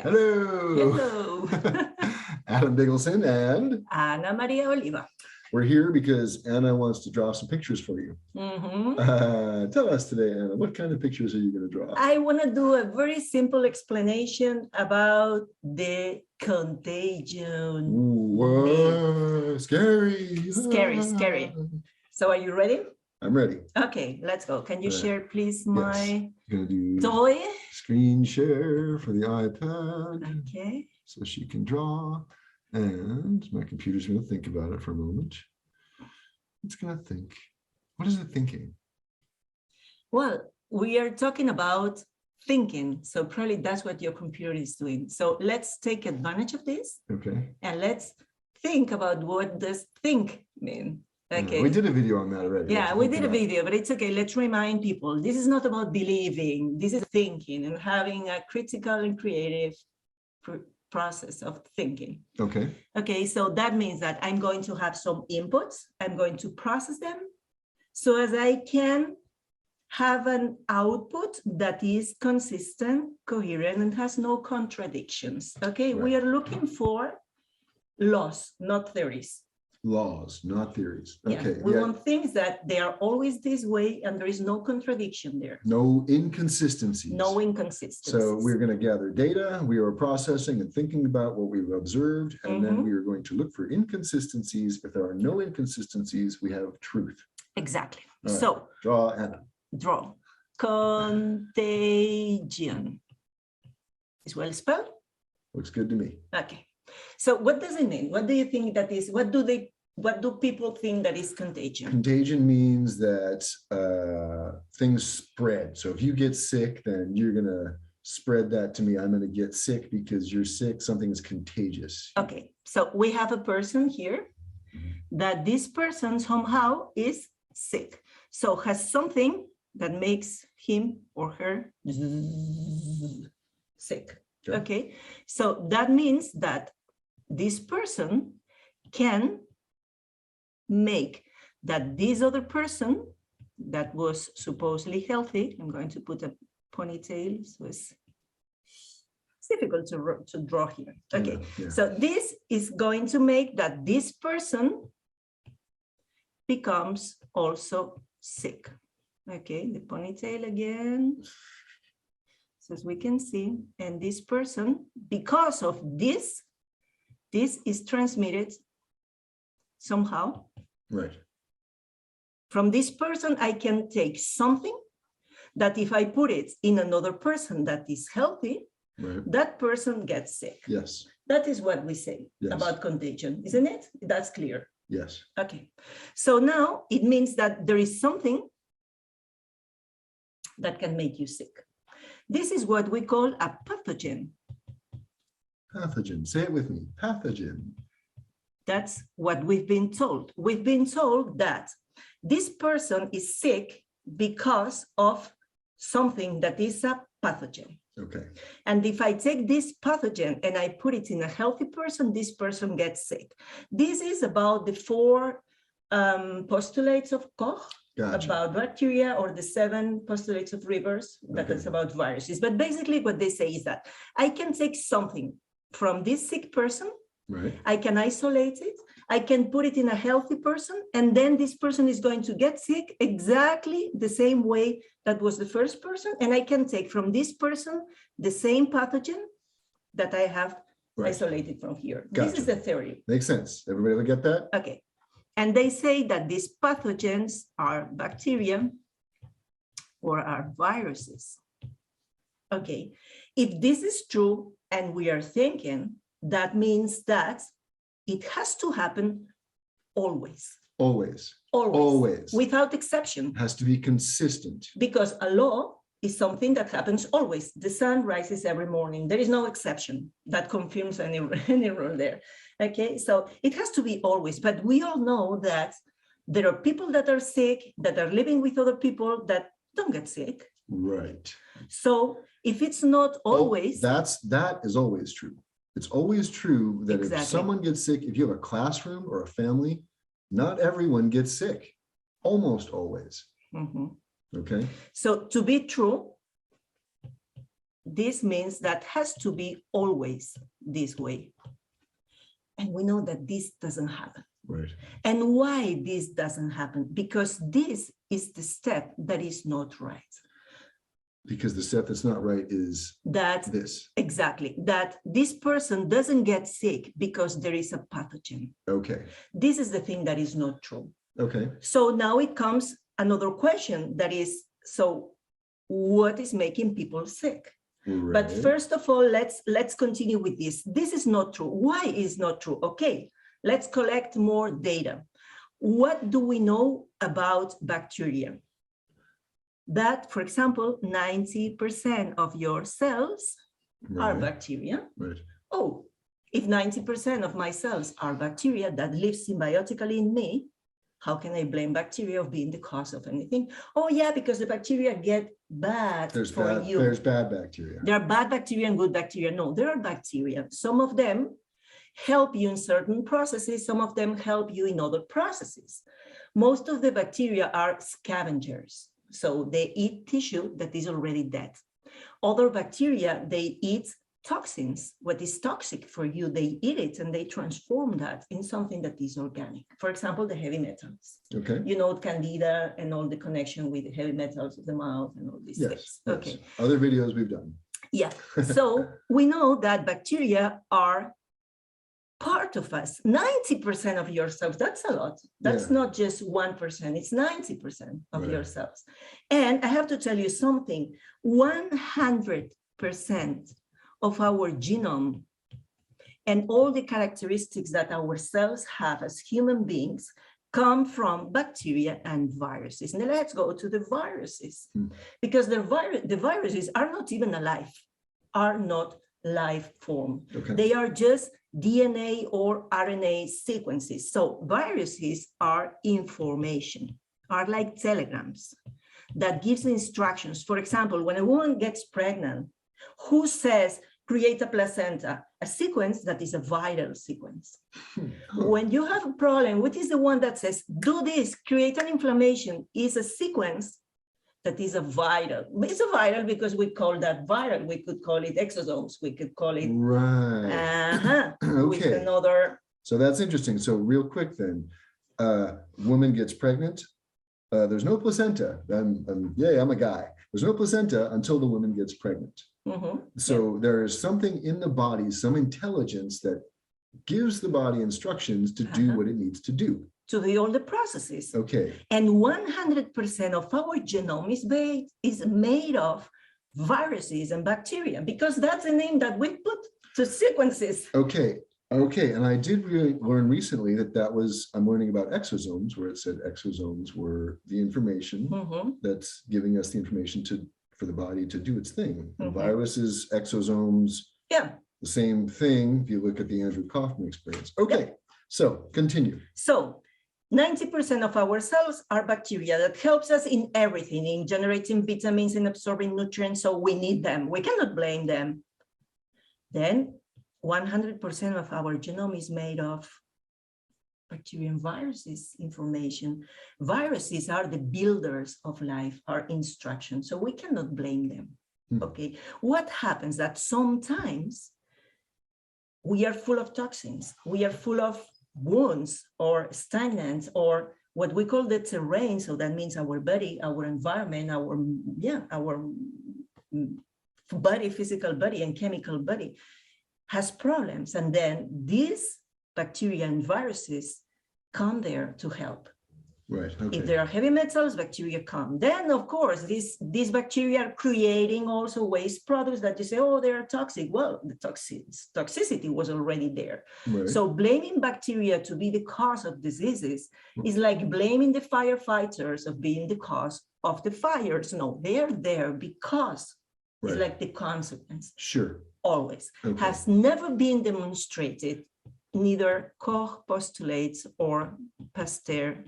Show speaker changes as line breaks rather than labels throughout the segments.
Hello.
Hello.
Adam Biggleson and
Ana Maria Oliva.
we're here because Anna wants to draw some pictures for you. Tell us today, Anna, what kind of pictures are you going to draw?
I want to do a very simple explanation about the contagion.
Ooh, scary.
Scary. So are you ready?
I'm ready.
Okay, let's go. Can you share, please, my
gonna do
toy?
Screen share for the iPad.
Okay.
So she can draw. And my computer's going to think about it for a moment. It's going to think. What is it thinking?
Well, we are talking about thinking. So probably that's what your computer is doing. So let's take advantage of this.
Okay.
And let's think about what does think mean. Okay.
We did a video on that already.
Yeah, we did a video, but it's okay. Let's remind people, this is not about believing. This is thinking and having a critical and creative process of thinking.
Okay.
Okay, so that means that I'm going to have some inputs. I'm going to process them so as I can have an output that is consistent, coherent, and has no contradictions. Okay, we are looking for laws, not theories.
Laws, not theories. Okay.
We want things that they are always this way and there is no contradiction there.
No inconsistencies.
No inconsistencies.
So we're going to gather data, we are processing and thinking about what we've observed, and then we are going to look for inconsistencies. If there are no inconsistencies, we have truth.
Exactly.
Right.
So
draw, Anna.
Draw. Contagion. Is well spelled?
Looks good to me.
Okay. So what does it mean? What do you think that is? What do people think that is contagion?
Contagion means that things spread. So if you get sick, then you're going to spread that to me. I'm going to get sick because you're sick. Something is contagious.
Okay. So we have a person here that this person somehow is sick. So has something that makes him or her sick. Okay. So that means that this person can make that this other person that was supposedly healthy, I'm going to put a ponytail, so it's difficult to draw here. Okay, so this is going to make that this person becomes also sick. Okay, the ponytail again. So as we can see, and this person, because of this is transmitted somehow.
Right.
From this person, I can take something that if I put it in another person that is healthy, that person gets sick.
Yes.
That is what we say about contagion, isn't it? That's clear.
Yes.
Okay. So now it means that there is something that can make you sick. This is what we call a pathogen.
Pathogen. Say it with me. Pathogen.
That's what we've been told. We've been told that this person is sick because of something that is a pathogen.
Okay.
And if I take this pathogen and I put it in a healthy person, this person gets sick. This is about the 4 postulates of Koch. Gotcha. About bacteria, or the 7 postulates of Rivers, that is about viruses. But basically what they say is that I can take something from this sick person, I can isolate it, I can put it in a healthy person, and then this person is going to get sick exactly the same way that was the first person, and I can take from this person the same pathogen that I have isolated from here. Gotcha. This is the theory.
Makes sense. Everybody will get that?
Okay. And they say that these pathogens are bacteria or are viruses. Okay, if this is true and we are thinking, that means that it has to happen always.
Always.
Always.
Always.
Without exception.
It has to be consistent.
Because a law is something that happens always. The sun rises every morning. There is no exception that confirms any rule there. Okay, so it has to be always, but we all know that there are people that are sick, that are living with other people that don't get sick.
Right.
So if it's not always...
that is always true. It's always true that if someone gets sick, if you have a classroom or a family, not everyone gets sick, almost always. Okay.
So to be true, this means that has to be always this way. And we know that this doesn't happen.
Right.
And why this doesn't happen? Because this is the step that is not right.
Because the step that's not right is
that
this.
Exactly. That this person doesn't get sick because there is a pathogen.
Okay.
This is the thing that is not true.
Okay.
So now it comes another question that is, so what is making people sick?
Right.
But first of all, let's continue with this. This is not true. Why is not true? Okay, let's collect more data. What do we know about bacteria? That, for example, 90% of your cells are bacteria.
Right.
Oh, if 90% of my cells are bacteria that live symbiotically in me, how can I blame bacteria of being the cause of anything? Oh yeah, because the bacteria get bad for you.
There's bad bacteria.
There are bad bacteria and good bacteria. No, there are bacteria. Some of them help you in certain processes. Some of them help you in other processes. Most of the bacteria are scavengers. So they eat tissue that is already dead. Other bacteria, they eat toxins. What is toxic for you, they eat it and they transform that in something that is organic. For example, the heavy metals.
Okay.
You know, candida and all the connection with the heavy metals of the mouth and all these things.
Yes.
Okay.
Other videos we've done.
Yeah. So we know that bacteria are part of us. 90% of your cells, that's a lot. That's not just 1%, it's 90% of your cells. And I have to tell you something, 100% of our genome and all the characteristics that our cells have as human beings come from bacteria and viruses. Now let's go to the viruses, because the viruses are not even alive, are not life form. Okay. They are just DNA or RNA sequences. So viruses are information, are like telegrams that gives instructions. For example, when a woman gets pregnant, who says, create a placenta? A sequence that is a viral sequence. When you have a problem, what is the one that says, do this, create an inflammation, is a sequence that is a viral. It's a viral because we call that viral. We could call it exosomes. We could call it with another.
So that's interesting. So real quick then, woman gets pregnant. There's no placenta. I'm a guy. There's no placenta until the woman gets pregnant. So there is something in the body, some intelligence that gives the body instructions to do what it needs to do.
To do all the processes.
Okay.
And 100% of our genome is made of viruses and bacteria, because that's the name that we put to sequences.
Okay. Okay. And I did really learn recently that was, I'm learning about exosomes, where it said exosomes were the information that's giving us the information for the body to do its thing. Viruses, exosomes, the same thing if you look at the Andrew Kaufman experience. Okay. So continue.
So 90% of our cells are bacteria that helps us in everything, in generating vitamins and absorbing nutrients, so we need them. We cannot blame them. Then 100% of our genome is made of bacteria and viruses information. Viruses are the builders of life, are instructions, so we cannot blame them. Okay, what happens that sometimes we are full of toxins, we are full of wounds or stagnants, or what we call the terrain. So that means our body, our environment, our body, physical body and chemical body has problems. And then these bacteria and viruses come there to help.
Right. Okay.
If there are heavy metals, bacteria come. Then, of course, these bacteria are creating also waste products that you say, oh, they are toxic. Well, the toxicity was already there. Right. So blaming bacteria to be the cause of diseases is like blaming the firefighters of being the cause of the fires. No, they are there because it's like the consequence.
Sure.
Always. Okay. Has never been demonstrated, neither Koch postulates or Pasteur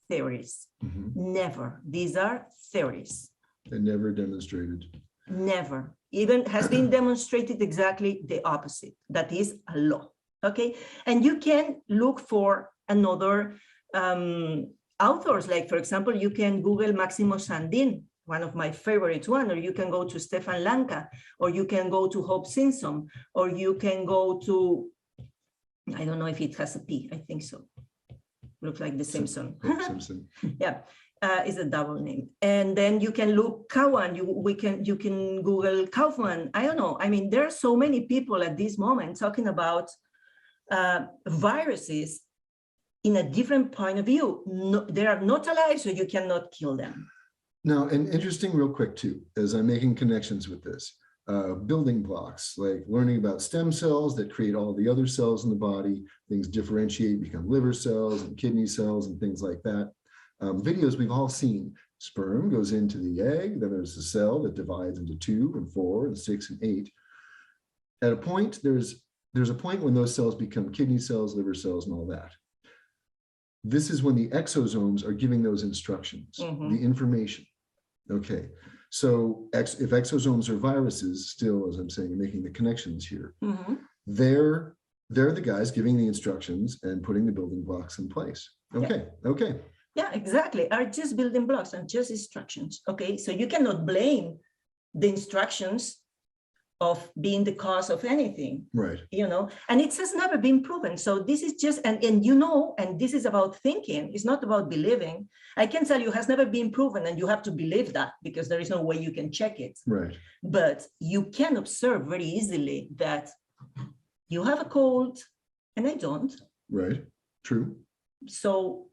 theories. Never. These are theories.
And never demonstrated.
Never. Even has been demonstrated exactly the opposite. That is a law. Okay. And you can look for another authors, like, for example, you can Google Massimo Sandin. one of my favorites one, or you can go to Stefan Lanka, or you can go to Hope Simpson, or you can go to, I don't know if it has a P, I think so. Looks like the Simpson.
Simpson.
Yeah, is a double name. And then you can look Cowan, you can Google Kaufman. I don't know. I mean, there are so many people at this moment talking about viruses in a different point of view. No, they are not alive, so you cannot kill them.
Now, and interesting real quick too, as I'm making connections with this, building blocks, like learning about stem cells that create all the other cells in the body, things differentiate, become liver cells and kidney cells and things like that. Videos we've all seen, sperm goes into the egg, then there's a cell that divides into 2 and 4 and 6 and 8. At a point, there's a point when those cells become kidney cells, liver cells, and all that. This is when the exosomes are giving those instructions, the information. Okay, so if exosomes are viruses, still, as I'm saying, making the connections here, they're the guys giving the instructions and putting the building blocks in place. Okay, okay.
Yeah, exactly. Are just building blocks and just instructions. Okay, so you cannot blame the instructions of being the cause of anything,
right?
You know, and it has never been proven. So this is just, and you know, and this is about thinking. It's not about believing. I can tell you, has never been proven, and you have to believe that because there is no way you can check it.
Right.
But you can observe very easily that you have a cold, and I don't.
Right. True.
So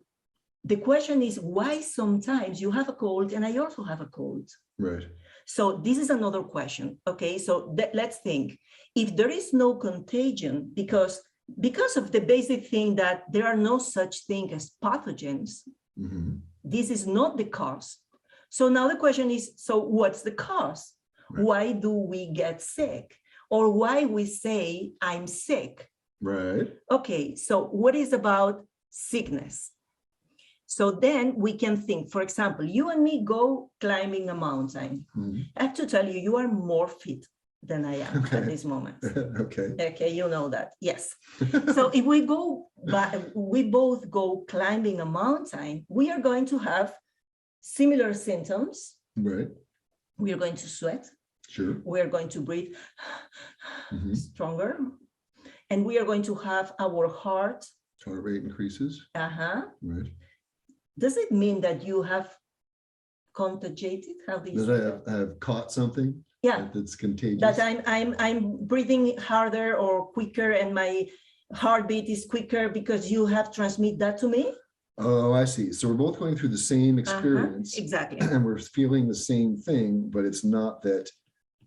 the question is why sometimes you have a cold and I also have a cold.
Right.
So this is another question. Okay, so let's think. If there is no contagion, because of the basic thing that there are no such thing as pathogens, this is not the cause. So now the question is, so what's the cause? Right. Why do we get sick? Or why we say I'm sick?
Right.
Okay, so what is about sickness? So then we can think, for example, you and me go climbing a mountain. I have to tell you, you are more fit than I am at this moment.
Okay.
Okay, you know that. Yes. So if we both go climbing a mountain, we are going to have similar symptoms.
Right.
We are going to sweat.
Sure.
We are going to breathe stronger. And we are going to have our heart
rate increases. Right.
Does it mean that you have contagiated? How do you say
that? I have caught something?
Yeah.
That's contagious.
That I'm breathing harder or quicker and my heartbeat is quicker because you have transmitted that to me?
Oh, I see. So we're both going through the same experience.
Exactly.
And we're feeling the same thing, but it's not that,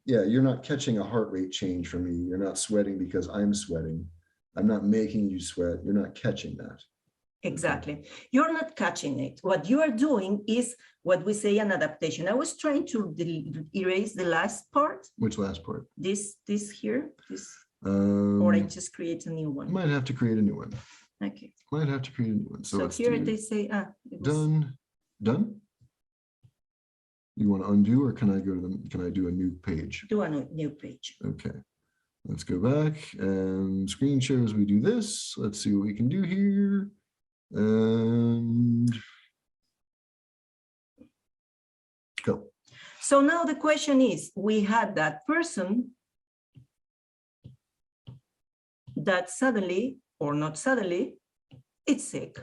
yeah, you're not catching a heart rate change from me. You're not sweating because I'm sweating. I'm not making you sweat. You're not catching that.
Exactly. You're not catching it. What you are doing is what we say an adaptation. I was trying to erase the last part.
Which last part?
This here, or I just create a new one.
Might have to create a new one.
Okay.
Might have to create a new one. So
here they say,
done. You want to undo, or can I go to them? Can I do a new page?
Do a new page.
Okay. Let's go back and screen share as we do this. Let's see what we can do here. And go.
So now the question is, we had that person that suddenly, or not suddenly, it's sick.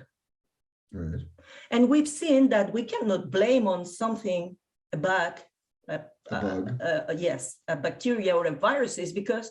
Right.
And we've seen that we cannot blame on something about a bacteria or a viruses, because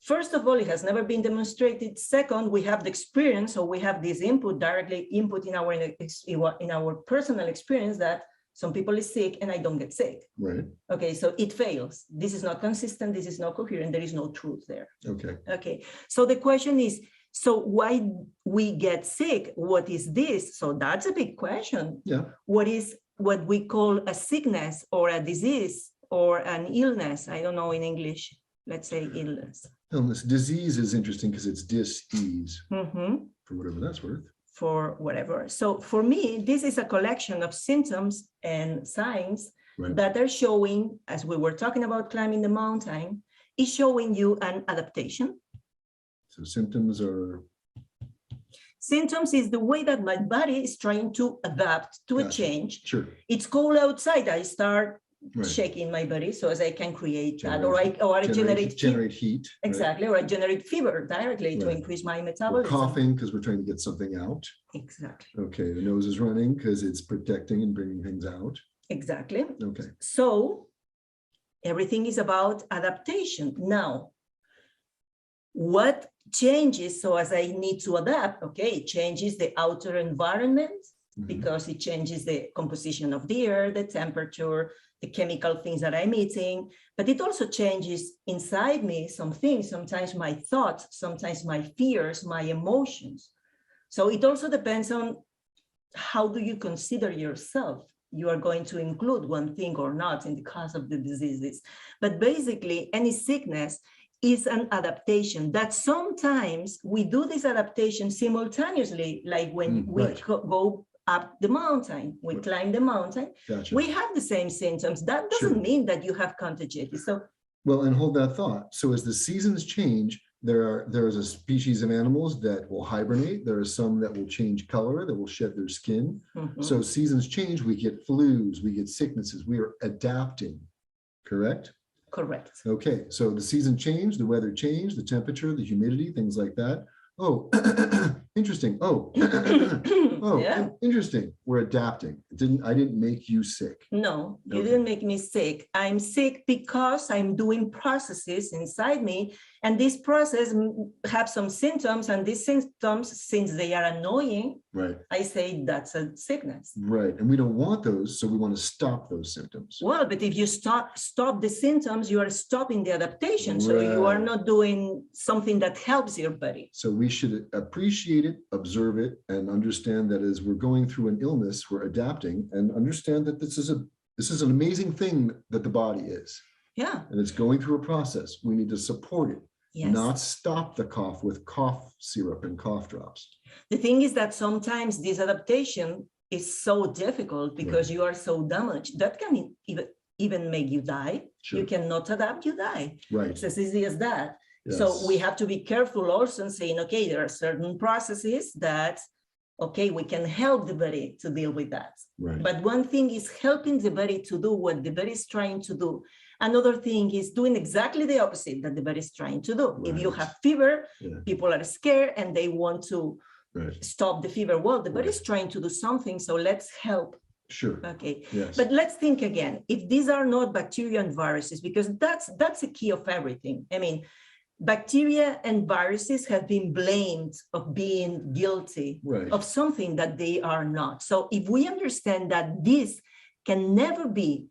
first of all, it has never been demonstrated. Second, we have the experience, or we have this input, directly input in our personal experience that some people is sick and I don't get sick.
Right.
Okay, so it fails. This is not consistent. This is not coherent. There is no truth there.
Okay.
Okay, so the question is, so why we get sick? What is this? So that's a big question.
Yeah.
What is what we call a sickness or a disease or an illness? I don't know in English. Let's say illness.
Illness. Disease is interesting because it's dis-ease, for whatever that's worth.
For whatever. So for me, this is a collection of symptoms and signs that are showing, as we were talking about climbing the mountain, is showing you an adaptation.
So symptoms are?
Symptoms is the way that my body is trying to adapt to a change.
Sure.
It's cold outside. I start
Right.
shaking my body so as I can create that,
Generate
or I generate
heat.
Exactly,
right?
or I generate fever directly to
Right.
increase my
We're
metabolism.
coughing because we're trying to get something out.
Exactly.
Okay, the nose is running because it's protecting and bringing things out.
Exactly.
Okay.
So everything is about adaptation. Now, what changes? So as I need to adapt, okay, it changes the outer environment because it changes the composition of the air, the temperature, the chemical things that I'm eating, but it also changes inside me some things, sometimes my thoughts, sometimes my fears, my emotions. So it also depends on how do you consider yourself. You are going to include one thing or not in the cause of the diseases. But basically, any sickness is an adaptation that sometimes we do this adaptation simultaneously, like when we go up the mountain, we climb the mountain, we have the same symptoms. That doesn't mean that you have contagious. So,
well, and hold that thought. So as the seasons change, there is a species of animals that will hibernate. There are some that will change color, that will shed their skin. So seasons change, we get flus, we get sicknesses. We are adapting, correct?
Correct.
Okay, so the season changed, the weather changed, the temperature, the humidity, things like that. Oh, interesting. Oh, interesting. We're adapting. I didn't make you sick.
No, you didn't make me sick. I'm sick because I'm doing processes inside me, and this process have some symptoms, and these symptoms, since they are annoying, I say that's a sickness. Right,
and we don't want those, so we want to stop those symptoms.
Well, but if you stop the symptoms, you are stopping the adaptation, so you are not doing something that helps your body.
So we should appreciate it, observe it, and understand that as we're going through an illness, we're adapting, and understand that this is an amazing thing that the body is.
Yeah.
And it's going through a process. We need to support it, not stop the cough with cough syrup and cough drops.
The thing is that sometimes this adaptation is so difficult because you are so damaged that can even make you die. You cannot adapt, you die. It's as easy as that. So we have to be careful also in saying, okay, there are certain processes that, okay, we can help the body to deal with that. But one thing is helping the body to do what the body is trying to do. Another thing is doing exactly the opposite that the body is trying to do. If you have fever, people are scared and they want to stop the fever. Well, the body is trying to do something, so let's help.
Sure.
Okay. But let's think again, if these are not bacteria and viruses, because that's the key of everything. I mean, bacteria and viruses have been blamed of being guilty of something that they are not. So if we understand that this can never be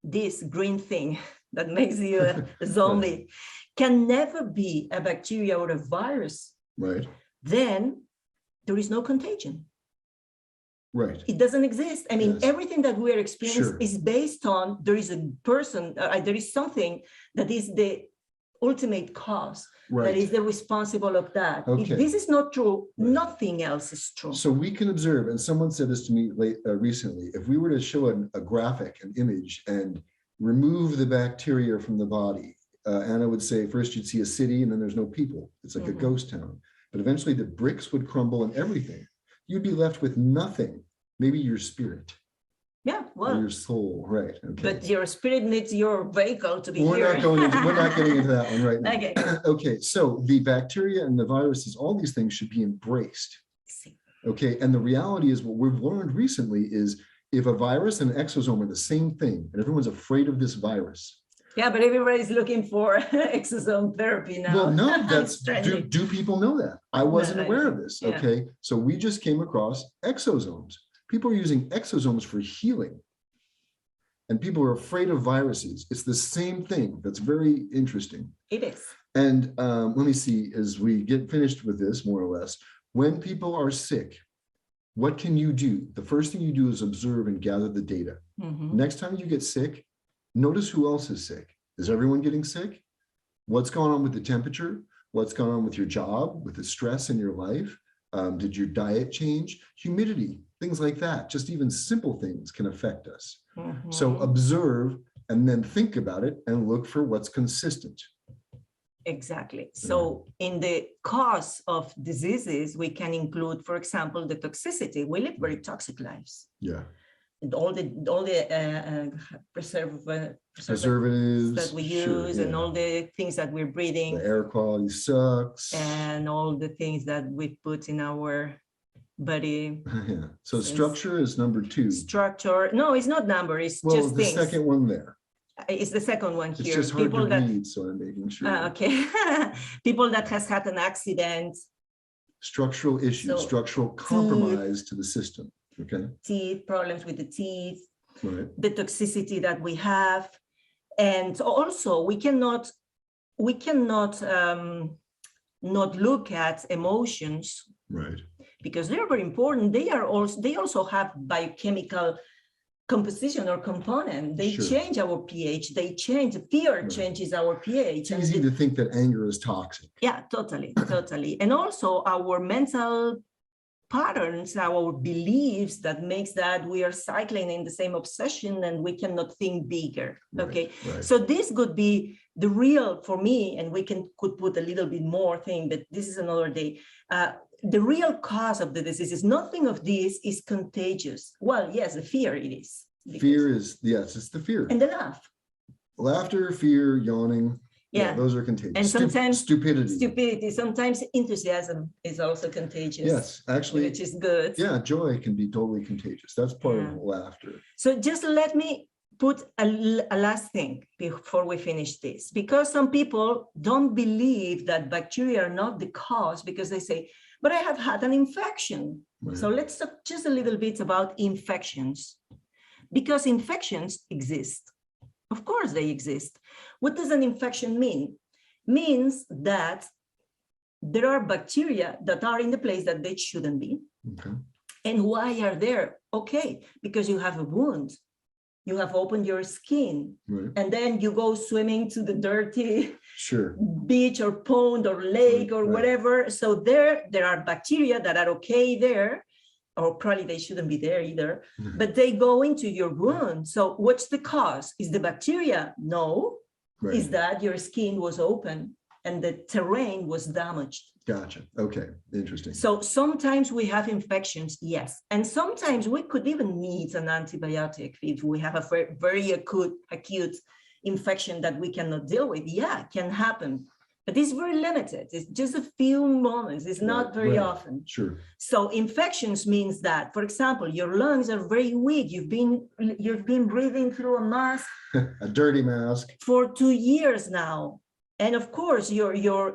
this green thing that makes you a zombie, can never be a bacteria or a virus, then there is no contagion. It doesn't exist. I mean, everything that we are experiencing is based on there is a person, there is something that is the ultimate cause that is the responsible of that. If this is not true, nothing else is true.
So we can observe, and someone said this to me recently, if we were to show a graphic, an image, and remove the bacteria from the body, Anna would say first you'd see a city and then there's no people. It's like a ghost town. But eventually the bricks would crumble and everything. You'd be left with nothing, maybe your spirit.
Yeah, well,
or your soul, right? Okay.
But your spirit needs your vehicle to be
we're
here.
We're not getting into that one right now.
Okay.
Okay, so the bacteria and the viruses, all these things should be embraced. Okay, and the reality is what we've learned recently is if a virus and an exosome are the same thing, and everyone's afraid of this virus.
Yeah, but everybody's looking for exosome therapy now.
Well, no, that's do people know that? I wasn't aware of this.
Yeah.
Okay, so we just came across exosomes. People are using exosomes for healing. And people are afraid of viruses. It's the same thing. That's very interesting.
It is.
And let me see, as we get finished with this, more or less, when people are sick, what can you do? The first thing you do is observe and gather the data. Next time you get sick, notice who else is sick. Is everyone getting sick? What's going on with the temperature? What's going on with your job, with the stress in your life? Did your diet change? Humidity, things like that. Just even simple things can affect us. So observe and then think about it and look for what's consistent.
Exactly. So in the cause of diseases, we can include, for example, the toxicity. We live very toxic lives.
Yeah.
And all the preservatives that we use, and all the things that we're breathing.
The air quality sucks.
And all the things that we put in our body.
Yeah. So structure is number 2.
Structure. No, it's not number. It's just
the
things.
Second one there.
It's the second one here.
It's just hard to read, so I'm making sure.
Okay. People that has had an accident.
Structural issues, structural compromise to the system. Okay.
Teeth, problems with the teeth.
Right.
The toxicity that we have. And also we cannot not look at emotions.
Right. Because
they're very important. They also have biochemical composition or component. They change our pH. They change. Fear changes our pH.
It's easy to think that anger is toxic.
Yeah, totally. And also our mental patterns, our beliefs that makes that we are cycling in the same obsession and we cannot think bigger. Okay. Right. So this could be the real, for me, and we could put a little bit more thing, but this is another day. The real cause of the disease is nothing of this is contagious. Well, yes, the fear it is.
Fear is, yes, it's the fear.
And the laugh.
Laughter, fear, yawning. Yeah, those are contagious.
And sometimes
stupidity.
Sometimes enthusiasm is also contagious.
Yes, actually.
Which is good.
Yeah, joy can be totally contagious. That's part of laughter.
So just let me put a last thing before we finish this, because some people don't believe that bacteria are not the cause, because they say, but I have had an infection. Right. So let's talk just a little bit about infections, because infections exist. Of course they exist. What does an infection mean? Means that there are bacteria that are in the place that they shouldn't be. Okay. And why are there? Okay, because you have a wound. You have opened your skin, right. And then you go swimming to the dirty beach or pond or lake or whatever. So there are bacteria that are okay there, or probably they shouldn't be there either, but they go into your wound. So what's the cause? Is the bacteria? No. Right. Is that your skin was open and the terrain was damaged.
Gotcha. Okay. Interesting.
So sometimes we have infections, yes. And sometimes we could even need an antibiotic if we have a very acute infection that we cannot deal with. Yeah, it can happen. But it's very limited. It's just a few moments. It's not very often.
Sure.
So infections means that, for example, your lungs are very weak. You've been breathing through a mask.
A dirty mask.
For 2 years now. And of course, your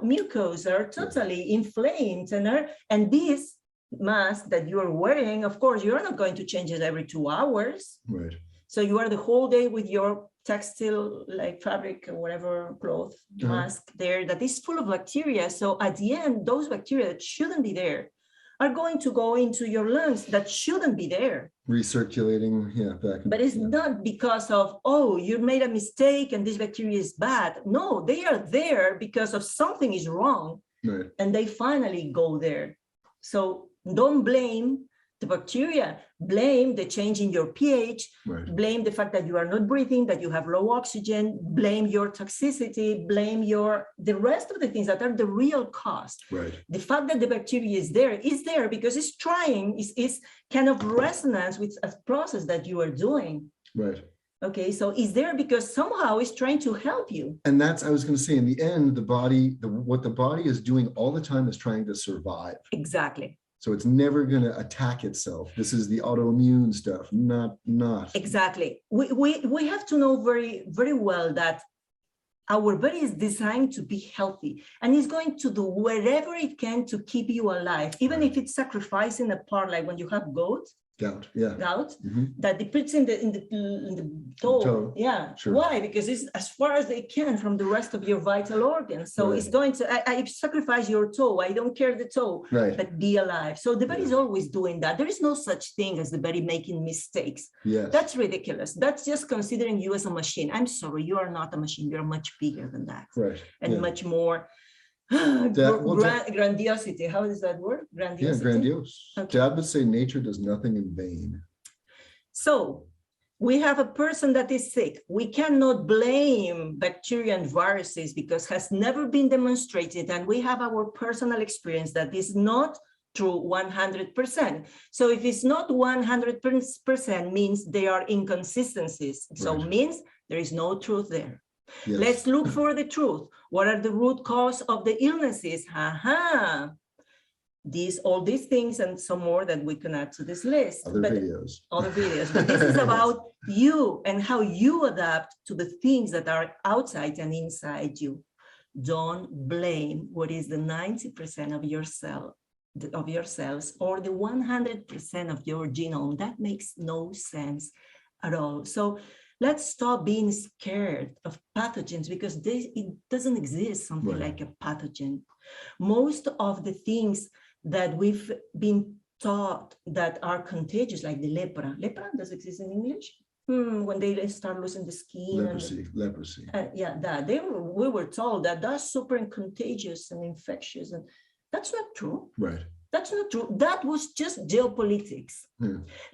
mucos are totally inflamed, and this mask that you are wearing, of course, you're not going to change it every 2 hours.
Right.
So you are the whole day with your textile, like fabric or whatever cloth mask there that is full of bacteria. So at the end, those bacteria that shouldn't be there are going to go into your lungs that shouldn't be there.
Recirculating, back.
But it's not because of, oh, you made a mistake and this bacteria is bad. No, they are there because of something is wrong. Right. And they finally go there. So don't blame the bacteria, blame the change in your pH, blame the fact that you are not breathing, that you have low oxygen, blame your toxicity, blame the rest of the things that are the real cause.
Right.
The fact that the bacteria is there because it's trying, is kind of resonance with a process that you are doing.
Right.
Okay, so it's there because somehow it's trying to help you.
And that's, I was going to say, in the end, the body, what the body is doing all the time is trying to survive.
Exactly.
So it's never going to attack itself. This is the autoimmune stuff, not.
Exactly. We have to know very, very well that our body is designed to be healthy and it's going to do whatever it can to keep you alive, even if it's sacrificing a part, like when you have gout, that it puts in the toe. Yeah. Sure. Why? Because it's as far as they can from the rest of your vital organs. So it's going to, I sacrifice your toe. I don't care the toe, but be alive. So the body is always doing that. There is no such thing as the body making mistakes.
Yes.
That's ridiculous. That's just considering you as a machine. I'm sorry, you are not a machine. You're much bigger than that.
Right.
And much more grandiosity. How is that word? Grandiosity.
Yeah, grandiose. Okay. Dad would say nature does nothing in vain.
So we have a person that is sick. We cannot blame bacteria and viruses because has never been demonstrated. And we have our personal experience that is not true 100%. So if it's not 100% means there are inconsistencies. So
Right.
means there is no truth there.
Yes.
Let's look for the truth. What are the root cause of the illnesses? All these things and some more that we can add to this list.
Other videos.
Other videos. But this is about you and how you adapt to the things that are outside and inside you. Don't blame what is the 90% of your cells or the 100% of your genome. That makes no sense at all. So let's stop being scared of pathogens because it doesn't exist something
Right.
like a pathogen. Most of the things that we've been taught that are contagious, like the lepra. Lepra does exist in English? When they start losing the skin.
Leprosy.
Yeah, we were told that that's super contagious and infectious, and that's not true.
Right.
That's not true. That was just geopolitics.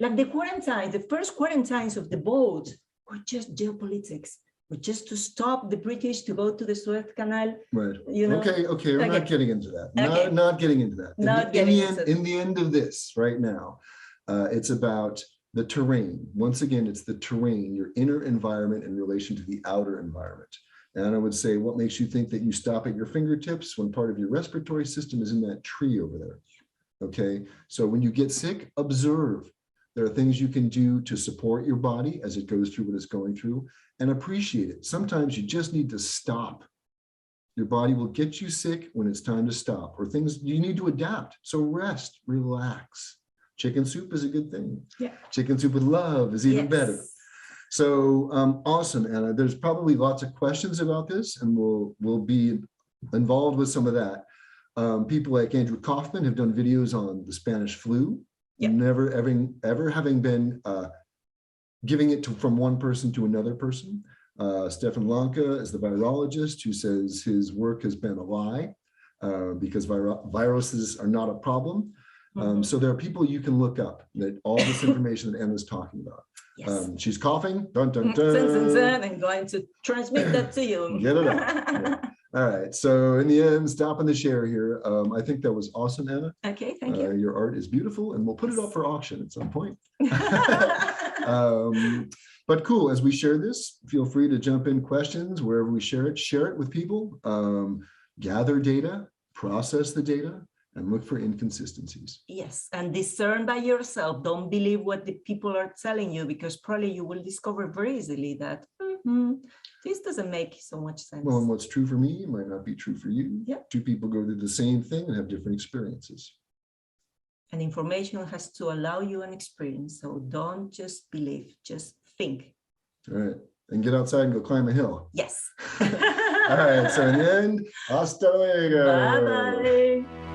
Like the first quarantines of the boat were just geopolitics. But just to stop the British to go to the Suez Canal.
Right.
You know?
Okay. We're not getting into that.
Okay.
Not getting into that. In the end of this right now, it's about the terrain. Once again, it's the terrain, your inner environment in relation to the outer environment. And I would say, what makes you think that you stop at your fingertips when part of your respiratory system is in that tree over there? Okay. So when you get sick, observe. There are things you can do to support your body as it goes through what it's going through, and appreciate it. Sometimes you just need to stop. Your body will get you sick when it's time to stop, or things you need to adapt. So rest, relax. Chicken soup is a good thing.
Yeah.
Chicken soup with love is even better. So awesome, Anna. There's probably lots of questions about this, and we'll be involved with some of that. People like Andrew Kaufman have done videos on the Spanish flu. Yep. Never ever having been giving it from one person to another person. Stefan Lanka is the virologist who says his work has been a lie because viruses are not a problem. So there are people you can look up that all this information that Emma's talking about. Yes. She's coughing. Dun, dun, dun.
I'm going to transmit that to you.
Get it out. Yeah. All right. So in the end, stopping the share here. I think that was awesome, Anna.
Okay, thank you.
Your art is beautiful, and we'll put it up for auction at some point. But cool, as we share this, feel free to jump in questions wherever we share it with people, gather data, process the data, and look for inconsistencies.
Yes, and discern by yourself. Don't believe what the people are telling you, because probably you will discover very easily that this doesn't make so much sense.
Well, and what's true for me might not be true for you.
Yep.
Two people go through the same thing and have different experiences.
And information has to allow you an experience. So don't just believe, just think.
All right. And get outside and go climb a hill.
Yes.
All right. So in the end, hasta luego.
Bye-bye.